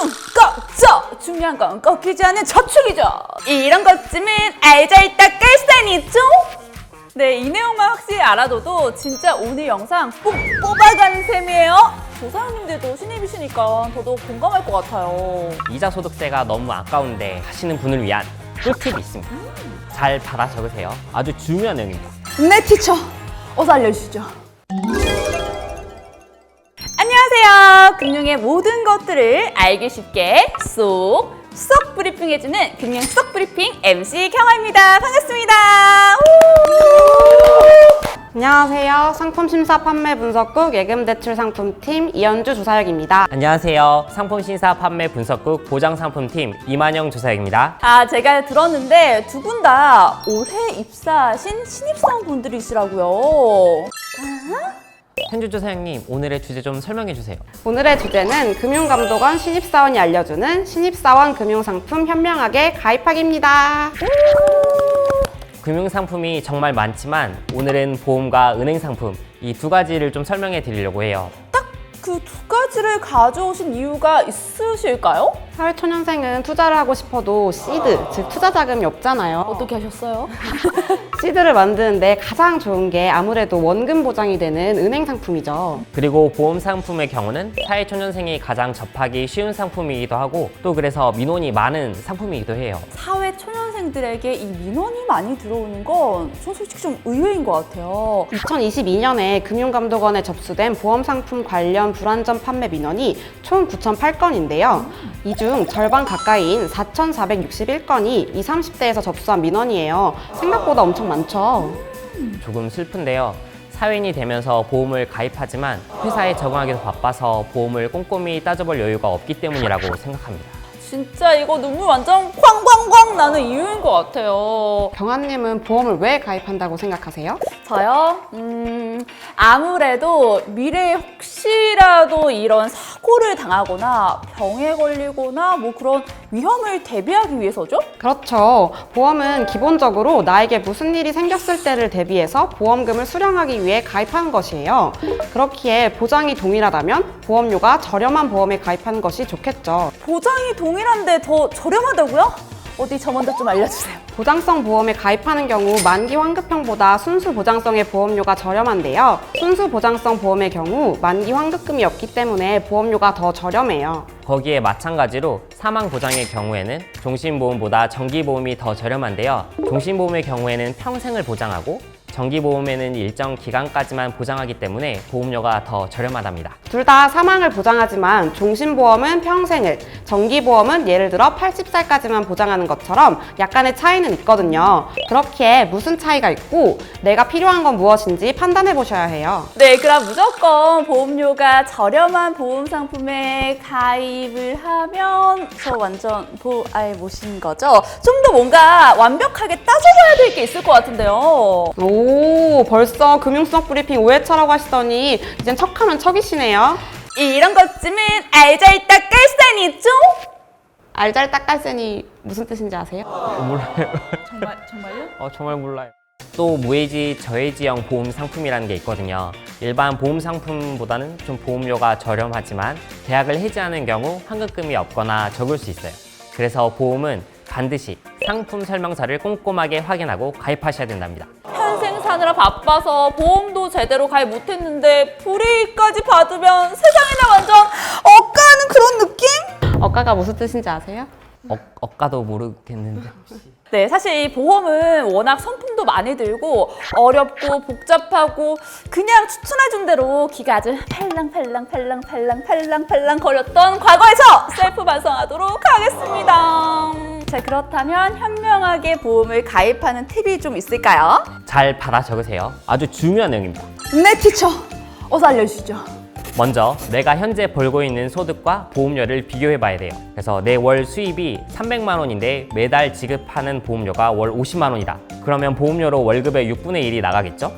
꺾죠. 중요한 건 꺾이지 않는 저축이죠. 이런 것쯤은 알잘딱깔산이죠. 네, 이 내용만 확실히 알아둬도 진짜 오늘 영상 꼭 뽑아가는 셈이에요. 조사장님들도 신입이시니까 더더욱 공감할 것 같아요. 이자 소득세가 너무 아까운데 하시는 분을 위한 꿀팁이 있습니다. 잘 받아 적으세요. 아주 중요한 내용입니다. 네, 티처. 어서 알려주시죠. 안녕하세요. 금융의 모든 것들을 알기 쉽게 쏙 브리핑해주는 금융 쏙 브리핑 MC 경아입니다. 반갑습니다. 안녕하세요. 상품심사 판매 분석국 예금대출상품팀 이현주 조사역입니다. 안녕하세요. 상품심사 판매 분석국 보장상품팀 이만영 조사역입니다. 제가 들었는데 두 분 다 올해 입사하신 신입사원분들이시라고요. 현주 조사역님, 오늘의 주제 좀 설명해 주세요. 오늘의 주제는 금융감독원 신입사원이 알려주는 신입사원 금융상품 현명하게 가입하기입니다. 금융상품이 정말 많지만 오늘은 보험과 은행상품 이 두 가지를 좀 설명해 드리려고 해요. 그 두 가지를 가져오신 이유가 있으실까요? 사회초년생은 투자를 하고 싶어도 시드, 즉 투자 자금이 없잖아요. 어떻게 하셨어요? 시드를 만드는데 가장 좋은 게 아무래도 원금 보장이 되는 은행 상품이죠. 그리고 보험 상품의 경우는 사회초년생이 가장 접하기 쉬운 상품이기도 하고 또 그래서 민원이 많은 상품이기도 해요. 사회 초년생들에게 이 민원이 많이 들어오는 건 전 솔직히 좀 의외인 것 같아요. 2022년에 금융감독원에 접수된 보험상품 관련 불안전 판매 민원이 총 9,008건인데요. 이 중 절반 가까이인 4,461건이 20, 30대에서 접수한 민원이에요. 생각보다 엄청 많죠. 조금 슬픈데요. 사회인이 되면서 보험을 가입하지만 회사에 적응하기도 바빠서 보험을 꼼꼼히 따져볼 여유가 없기 때문이라고 생각합니다. 진짜 이거 눈물 완전 쾅쾅쾅 나는 이유인 것 같아요. 경아님은 보험을 왜 가입한다고 생각하세요? 저요? 아무래도 미래에 혹시라도 이런 사고를 당하거나 병에 걸리거나 뭐 그런 위험을 대비하기 위해서죠? 그렇죠. 보험은 기본적으로 나에게 무슨 일이 생겼을 때를 대비해서 보험금을 수령하기 위해 가입하는 것이에요. 그렇기에 보장이 동일하다면 보험료가 저렴한 보험에 가입하는 것이 좋겠죠. 보장이 동일한데 더 저렴하다고요? 어디 저 먼저 좀 알려주세요. 보장성 보험에 가입하는 경우 만기 환급형보다 순수 보장성의 보험료가 저렴한데요. 순수 보장성 보험의 경우 만기 환급금이 없기 때문에 보험료가 더 저렴해요. 거기에 마찬가지로 사망 보장의 경우에는 종신보험보다 정기보험이 더 저렴한데요. 종신보험의 경우에는 평생을 보장하고 정기보험에는 일정 기간까지만 보장하기 때문에 보험료가 더 저렴하답니다. 둘 다 사망을 보장하지만 종신보험은 평생을, 정기보험은 예를 들어 80살까지만 보장하는 것처럼 약간의 차이는 있거든요. 그렇기에 무슨 차이가 있고 내가 필요한 건 무엇인지 판단해 보셔야 해요. 네, 그럼 무조건 보험료가 저렴한 보험 상품에 가입을 하면 저 완전 모신 거죠? 좀 더 뭔가 완벽하게 따져봐야 될 게 있을 것 같은데요. 오, 벌써 금융수석 브리핑 5회차라고 하시더니 이젠 척하면 척이시네요. 이런 것쯤은 알잘딱깔산이죠? 알잘딱깔센이 무슨 뜻인지 아세요? 몰라요. 정말요? 정말 몰라요. 또 무해지, 저해지형 보험 상품이라는 게 있거든요. 일반 보험 상품보다는 좀 보험료가 저렴하지만 계약을 해지하는 경우 환급금이 없거나 적을 수 있어요. 그래서 보험은 반드시 상품 설명서를 꼼꼼하게 확인하고 가입하셔야 된답니다. 현생 사느라 바빠서 보험도 제대로 가입 못했는데 불이익까지 받으면 세상이나 완전 억까하는 그런 느낌? 억가가 무슨 뜻인지 아세요? 억가도 모르겠는데. 네, 사실 이 보험은 워낙 상품도 많이 들고 어렵고 복잡하고 그냥 추천해준 대로 기가 아주 팔랑팔랑 거렸던 과거에서 셀프 반성하도록 하겠습니다. 자, 그렇다면 현명하게 보험을 가입하는 팁이 좀 있을까요? 잘 받아 적으세요. 아주 중요한 내용입니다. 네, 티처. 어서 알려주시죠. 먼저 내가 현재 벌고 있는 소득과 보험료를 비교해 봐야 돼요. 그래서 내 월 수입이 300만 원인데 매달 지급하는 보험료가 월 50만 원이다. 그러면 보험료로 월급의 6분의 1이 나가겠죠?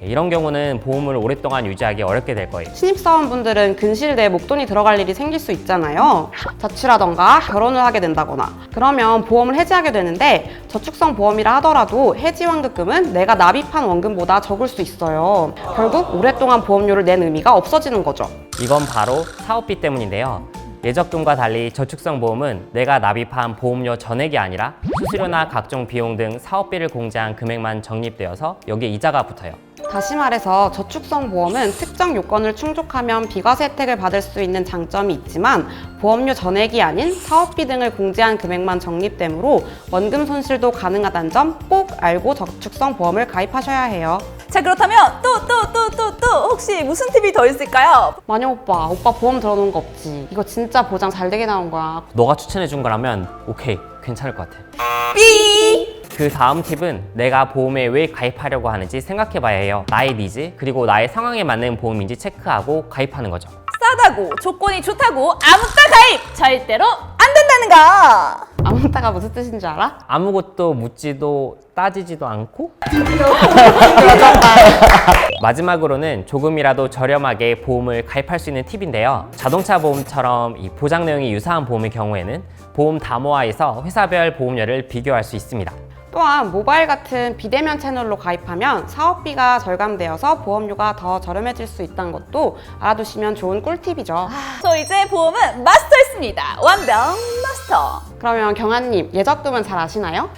이런 경우는 보험을 오랫동안 유지하기 어렵게 될 거예요. 신입사원분들은 근실 내에 목돈이 들어갈 일이 생길 수 있잖아요. 자취라던가 결혼을 하게 된다거나 그러면 보험을 해지하게 되는데 저축성 보험이라 하더라도 해지 환급금은 내가 납입한 원금보다 적을 수 있어요. 결국 오랫동안 보험료를 낸 의미가 없어지는 거죠. 이건 바로 사업비 때문인데요. 예적금과 달리 저축성 보험은 내가 납입한 보험료 전액이 아니라 수수료나 각종 비용 등 사업비를 공제한 금액만 적립되어서 여기에 이자가 붙어요. 다시 말해서 저축성 보험은 특정 요건을 충족하면 비과세 혜택을 받을 수 있는 장점이 있지만 보험료 전액이 아닌 사업비 등을 공제한 금액만 적립되므로 원금 손실도 가능하다는 점 꼭 알고 저축성 보험을 가입하셔야 해요. 자, 그렇다면 또 혹시 무슨 팁이 더 있을까요? 만영 오빠 보험 들어놓은 거 없지? 이거 진짜 보장 잘 되게 나온 거야. 너가 추천해 준 거라면 오케이, 괜찮을 것 같아. 삐! 그 다음 팁은 내가 보험에 왜 가입하려고 하는지 생각해 봐야 해요. 나의 니즈, 그리고 나의 상황에 맞는 보험인지 체크하고 가입하는 거죠. 싸다고 조건이 좋다고 아무따 가입 절대로 안 된다는 거. 아무따가 무슨 뜻인 줄 알아? 아무것도 묻지도 따지지도 않고? 마지막으로는 조금이라도 저렴하게 보험을 가입할 수 있는 팁인데요. 자동차 보험처럼 이 보장 내용이 유사한 보험의 경우에는 보험 담보화에서 회사별 보험료를 비교할 수 있습니다. 또한 모바일 같은 비대면 채널로 가입하면 사업비가 절감되어서 보험료가 더 저렴해질 수 있다는 것도 알아두시면 좋은 꿀팁이죠. 저 이제 보험은 마스터했습니다. 완벽 마스터. 그러면 경아님, 예적금은 잘 아시나요?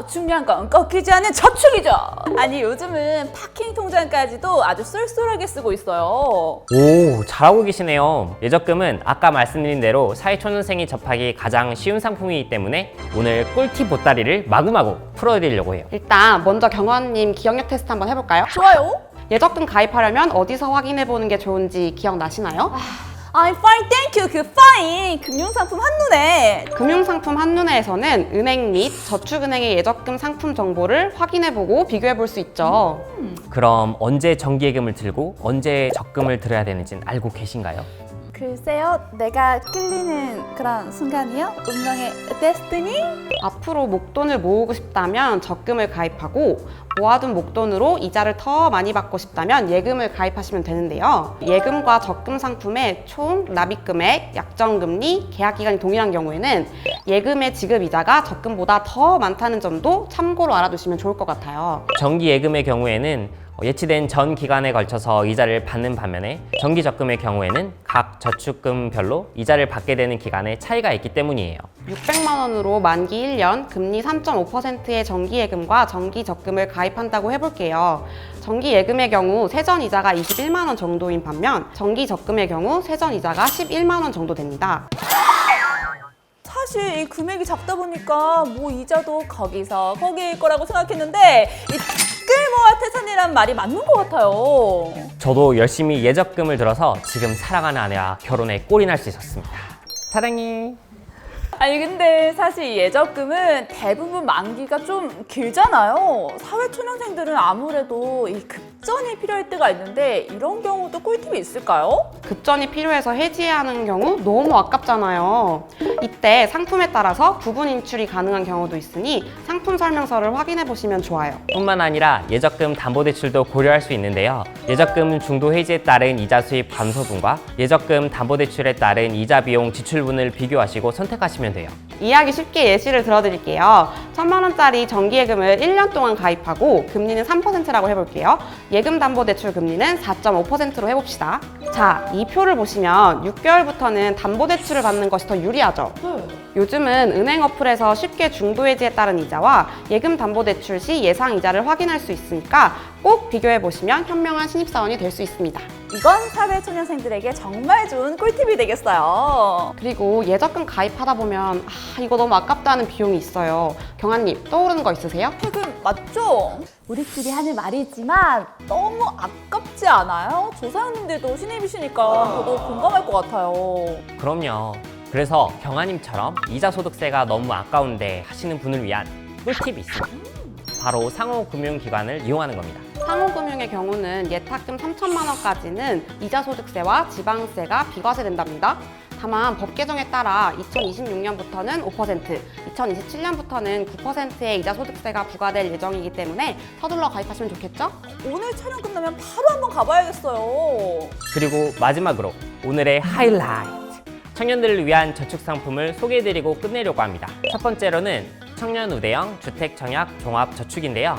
중요한 건 꺾이지 않는 저축이죠. 아니, 요즘은 파킹 통장까지도 아주 쏠쏠하게 쓰고 있어요. 오, 잘하고 계시네요. 예적금은 아까 말씀드린 대로 사회초년생이 접하기 가장 쉬운 상품이기 때문에 오늘 꿀팁 보따리를 마구마구 풀어드리려고 해요. 일단 먼저 경아님 기억력 테스트 한번 해볼까요? 좋아요. 예적금 가입하려면 어디서 확인해보는 게 좋은지 기억나시나요? I'm fine, thank you. 그 fine. 금융상품 한눈에. 금융상품 한눈에에서는 은행 및 저축은행의 예적금 상품 정보를 확인해보고 비교해볼 수 있죠. 그럼 언제 정기예금을 들고 언제 적금을 들어야 되는지는 알고 계신가요? 글쎄요, 내가 끌리는 그런 순간이요? 운명의 데스티니? 앞으로 목돈을 모으고 싶다면 적금을 가입하고 모아둔 목돈으로 이자를 더 많이 받고 싶다면 예금을 가입하시면 되는데요. 예금과 적금 상품의 총 납입금액, 약정금리, 계약기간이 동일한 경우에는 예금의 지급이자가 적금보다 더 많다는 점도 참고로 알아두시면 좋을 것 같아요. 정기예금의 경우에는 예치된 전 기간에 걸쳐서 이자를 받는 반면에 정기적금의 경우에는 각 저축금별로 이자를 받게 되는 기간에 차이가 있기 때문이에요. 600만 원으로 만기 1년, 금리 3.5%의 정기예금과 정기적금을 가입한다고 해볼게요. 정기예금의 경우 세전이자가 21만 원 정도인 반면 정기적금의 경우 세전이자가 11만 원 정도 됩니다. 사실 이 금액이 작다 보니까 뭐 이자도 거기서 거기일 거라고 생각했는데 이 끌모아 태산이란 말이 맞는 것 같아요. 저도 열심히 예적금을 들어서 지금 사랑하는 아내와 결혼에 꼴이 날 수 있었습니다. 사랑해. 아니 근데 사실 이 예적금은 대부분 만기가 좀 길잖아요. 사회초년생들은 아무래도 이 급전이 필요할 때가 있는데 이런 경우도 꿀팁이 있을까요? 급전이 필요해서 해지해야 하는 경우 너무 아깝잖아요. 이때 상품에 따라서 부분 인출이 가능한 경우도 있으니 상품 설명서를 확인해 보시면 좋아요. 뿐만 아니라 예적금 담보대출도 고려할 수 있는데요. 예적금 중도 해지에 따른 이자 수입 감소분과 예적금 담보대출에 따른 이자 비용 지출분을 비교하시고 선택하시면 돼요. 이해하기 쉽게 예시를 들어드릴게요. 1,000만 원짜리 정기예금을 1년 동안 가입하고 금리는 3%라고 해볼게요. 예금담보대출 금리는 4.5%로 해봅시다. 자, 이 표를 보시면 6개월부터는 담보대출을 받는 것이 더 유리하죠. 요즘은 은행 어플에서 쉽게 중도해지에 따른 이자와 예금담보대출 시 예상 이자를 확인할 수 있으니까 꼭 비교해보시면 현명한 신입사원이 될 수 있습니다. 이건 사회초년생들에게 정말 좋은 꿀팁이 되겠어요. 그리고 예적금 가입하다 보면 이거 너무 아깝다는 비용이 있어요. 경아님 떠오르는 거 있으세요? 퇴근 맞죠? 우리끼리 하는 말이지만 너무 아깝지 않아요? 조사장님들도 신입이시니까 저도 공감할 것 같아요. 그럼요. 그래서 경아님처럼 이자 소득세가 너무 아까운데 하시는 분을 위한 꿀팁이 있습니다. 바로 상호금융기관을 이용하는 겁니다. 상호금융의 경우는 예탁금 3천만 원까지는 이자소득세와 지방세가 비과세된답니다. 다만 법 개정에 따라 2026년부터는 5%, 2027년부터는 9%의 이자소득세가 부과될 예정이기 때문에 서둘러 가입하시면 좋겠죠? 오늘 촬영 끝나면 바로 한번 가봐야겠어요. 그리고 마지막으로 오늘의 하이라이트! 청년들을 위한 저축 상품을 소개해드리고 끝내려고 합니다. 첫 번째로는 청년 우대형 주택 청약 종합 저축인데요.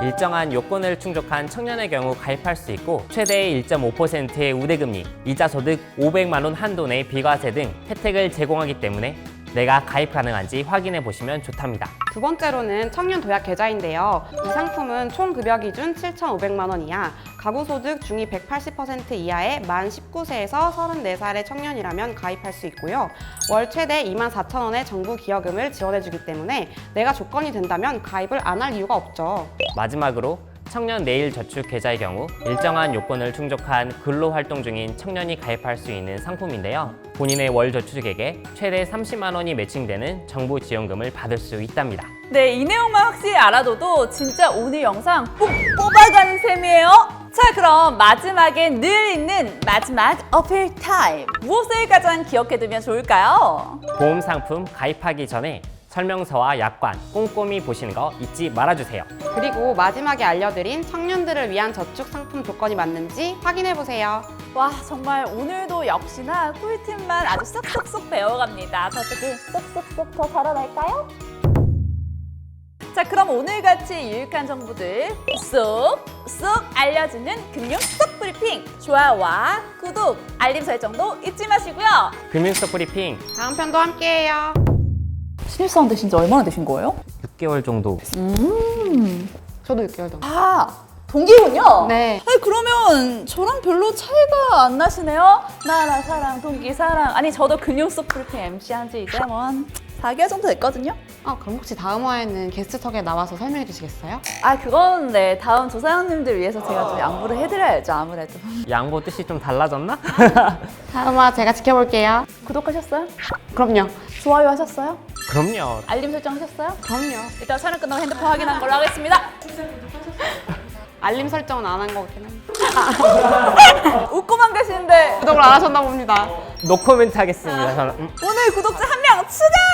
일정한 요건을 충족한 청년의 경우 가입할 수 있고 최대 1.5%의 우대금리, 이자 소득 500만 원 한도 내 비과세 등 혜택을 제공하기 때문에 내가 가입 가능한지 확인해 보시면 좋답니다. 두 번째로는 청년 도약 계좌인데요. 이 상품은 총 급여 기준 7,500만 원 이하, 가구 소득 중위 180% 이하의 만 19세에서 34살의 청년이라면 가입할 수 있고요. 월 최대 24,000원의 정부 기여금을 지원해주기 때문에 내가 조건이 된다면 가입을 안 할 이유가 없죠. 마지막으로 청년 내일 저축 계좌의 경우 일정한 요건을 충족한 근로활동 중인 청년이 가입할 수 있는 상품인데요. 본인의 월 저축액에 최대 30만 원이 매칭되는 정부 지원금을 받을 수 있답니다. 네, 이 내용만 확실히 알아둬도 진짜 오늘 영상 꼭 뽑아가는 셈이에요. 자, 그럼 마지막에 늘 있는 마지막 어필 타임. 무엇을 가장 기억해두면 좋을까요? 보험 상품 가입하기 전에 설명서와 약관 꼼꼼히 보시는 거 잊지 말아주세요. 그리고 마지막에 알려드린 청년들을 위한 저축 상품 조건이 맞는지 확인해보세요. 와, 정말 오늘도 역시나 꿀팁만 아주 쏙쏙쏙 배워갑니다. 저 어떻게 쏙쏙쏙 더 살아날까요? 자, 그럼 오늘같이 유익한 정보들 쏙쏙 알려주는 금융 쏙 브리핑! 좋아요와 구독, 알림 설정도 잊지 마시고요. 금융 속 브리핑 다음 편도 함께해요. 신입사원 되신 지 얼마나 되신 거예요? 6개월 정도. 저도 6개월 정도. 아, 동기군요? 네. 아니, 그러면 저랑 별로 차이가 안 나시네요? 나라 사랑, 동기 사랑. 아니, 저도 금융 속 브리핑 MC 한 지 이제 뭐 한 4개월 정도 됐거든요? 그럼 혹시 다음 화에는 게스트석에 나와서 설명해 주시겠어요? 아, 그건 네, 다음 조사장님들 위해서 제가 좀 양보를 해드려야죠, 아무래도. 양보 뜻이 좀 달라졌나? 다음 화 제가 지켜볼게요. 구독하셨어요? 그럼요. 좋아요 하셨어요? 그럼요. 알림 설정 하셨어요? 그럼요. 이따 촬영 끝나고 핸드폰 확인한 걸로 하겠습니다. 알림 설정은 안 한 것 같긴 한데. 웃고만 계시는데 구독을 안 하셨나 봅니다. 노코멘트 하겠습니다. 저는. 오늘 구독자 한 명 추가!